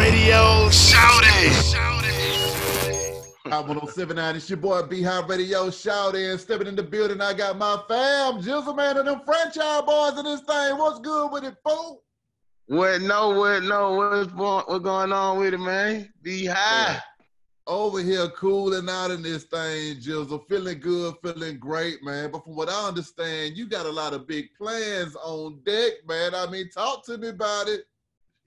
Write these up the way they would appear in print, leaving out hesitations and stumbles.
Radio, shout it. I 1079, it's your boy B High Radio, shout in, stepping in the building. I got my fam, Jizzal, man, and them franchise boys in this thing. What's good with it, fool? What's going on with it, man? Be high. Yeah. Over here cooling out in this thing, Jizzle. Feeling good, feeling great, man. But from what I understand, you got a lot of big plans on deck, man. I mean, talk to me about it.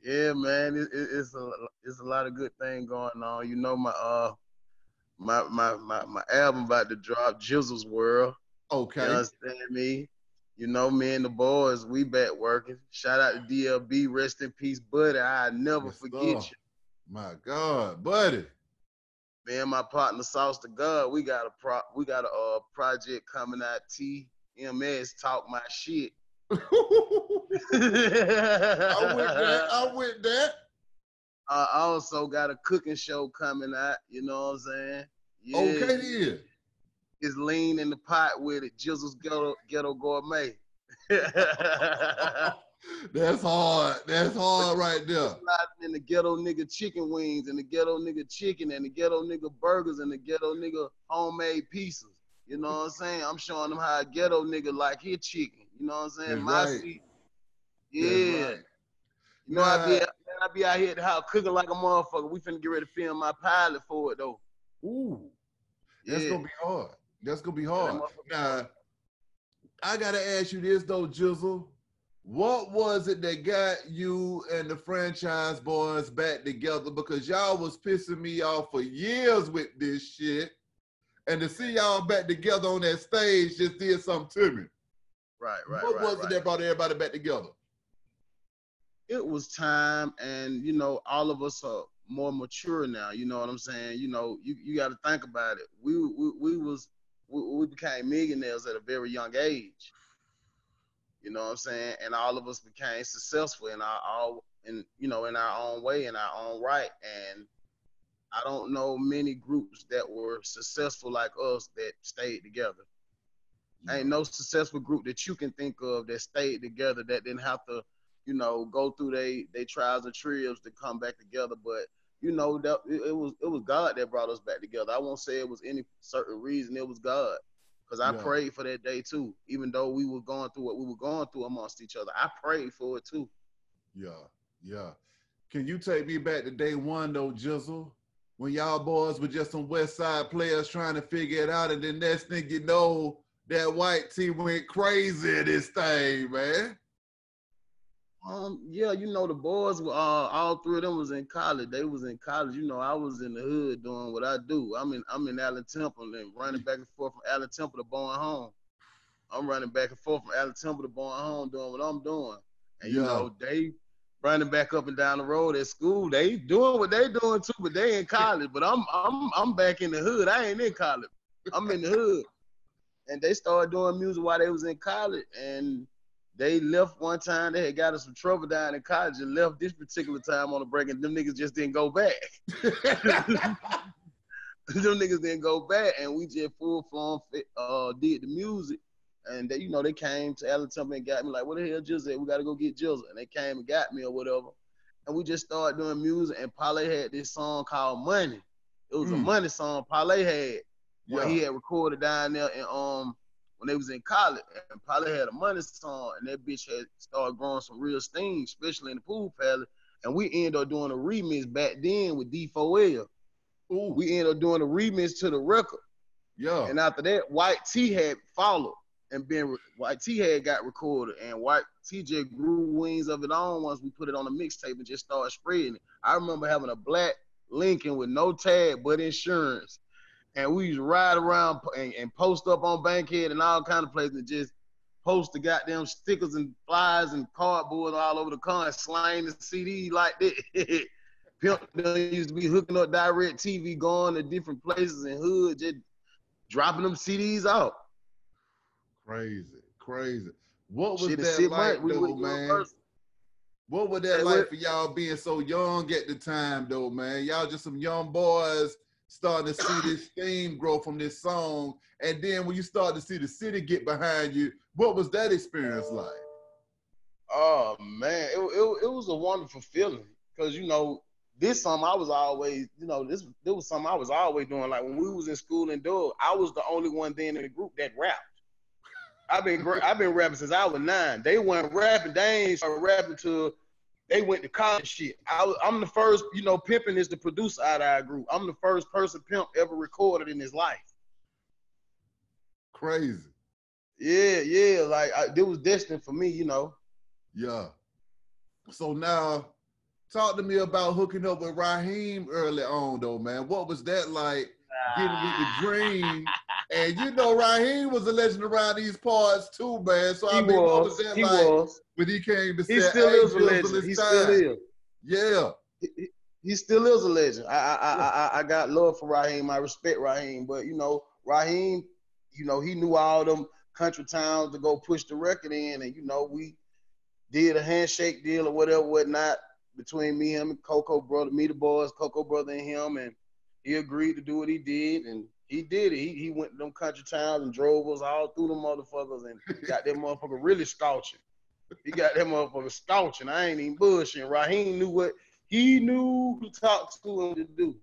Yeah, man. It's a lot of good things going on. You know, my album about to drop, Jizzal's World. Okay. You understand me? You know, me and the boys, we back working. Shout out to DFB, rest in peace, buddy. I never forget you. My God, buddy. Me and my partner, Sauce to God, we got a project coming out. TMS, Talk My Shit. I'm with that. I also got a cooking show coming out. You know what I'm saying? Yeah. Okay, then. It's lean in the pot with it. Jizzle's Ghetto Gourmet. That's hard. That's hard right there. And the ghetto nigga chicken wings, and the ghetto nigga chicken, and the ghetto nigga burgers, and the ghetto nigga homemade pieces. You know what I'm saying? I'm showing them how a ghetto nigga like his chicken. You know what I'm saying? That's My right. sweet. Yeah. Right. You know, I be out here at the house cooking like a motherfucker. We finna get ready to film my pilot for it though. Ooh. That's gonna be hard. That's gonna be hard. Now, I gotta ask you this though, Jizzle. What was it that got you and the franchise boys back together? Because y'all was pissing me off for years with this shit. And to see y'all back together on that stage just did something to me. Right. What was it that brought everybody back together? It was time, and you know, all of us are more mature now. You know what I'm saying? You know, you got to think about it. We became millionaires at a very young age. You know what I'm saying? And all of us became successful in our own way, in our own right. And I don't know many groups that were successful like us that stayed together. Ain't no successful group that you can think of that stayed together that didn't have to, you know, go through they trials and tribulations to come back together. But you know, that it was God that brought us back together. I won't say it was any certain reason. It was God. Because I prayed for that day too. Even though we were going through what we were going through amongst each other, I prayed for it too. Yeah. Can you take me back to day one though, Jizzle? When y'all boys were just some West Side players trying to figure it out, and then next thing you know, that white team went crazy in this thing, man. Yeah, you know, the boys were all three of them was in college. They was in college. You know, I was in the hood doing what I do. I'm in Allen Temple and running back and forth from Allen Temple to Bowen Home. I'm running back and forth from Allen Temple to Bowen Home doing what I'm doing. And you know, they running back up and down the road at school. They doing what they doing too, but they in college. But I'm back in the hood. I ain't in college. I'm in the hood. And they started doing music while they was in college, and they left one time. They had got us some trouble down in college and left this particular time on a break, and them niggas just didn't go back. Them niggas didn't go back, and we just full form did the music. And they, you know, they came to Allen Temple and got me like, what the hell Jizzle? We got to go get Jizzle. And they came and got me or whatever. And we just started doing music, and Parlay had this song called Money. It was a money song Parlay had. Where he had recorded down there and when they was in college, and Parlay had a money song, and that bitch had started growing some real steam, especially in the pool palace. And we ended up doing a remix back then with D4L. Ooh. We ended up doing a remix to the record. Yeah. And after that, White T had followed, and White T had got recorded, and White T just grew wings of it on once we put it on a mixtape and just started spreading it. I remember having a black Lincoln with no tag but insurance. And we used to ride around and post up on Bankhead and all kind of places and just post the goddamn stickers and flyers and cardboard all over the car and slang the CD like that. Pimp used to be hooking up direct TV, going to different places in hood, just dropping them CDs out. Crazy. What was that like, though, man? What was that like for y'all being so young at the time, though, man? Y'all just some young boys starting to see this steam grow from this song, and then when you start to see the city get behind you, what was that experience like? Oh man, it was a wonderful feeling, because you know this something I was always, this was something I was always doing. Like when we was in school and dog, I was the only one then in the group that rapped. I've been rapping since I was 9. They weren't rapping. They ain't started rapping till they went to college shit. I'm the first, Pimpin' is the producer out of our group. I'm the first person Pimp ever recorded in his life. Crazy. Yeah. Like it was destined for me, Yeah. So now, talk to me about hooking up with Raheem early on, though, man. What was that like, getting with the dream? And Raheem was a legend around these parts too, man. So what was that like when he came to say, "He still is a legend. He still is. Yeah. He still is a legend. I got love for Raheem. I respect Raheem, but Raheem, he knew all them country towns to go push the record in, and we did a handshake deal or whatnot between me, him, and Coco brother, me, the boys, Coco brother, and him, and he agreed to do what he did, and he did it. He went to them country towns and drove us all through them motherfuckers and got that motherfucker really scorching. He got that motherfucker scorching. I ain't even bullshitting. Raheem knew what he knew to talk to him to do.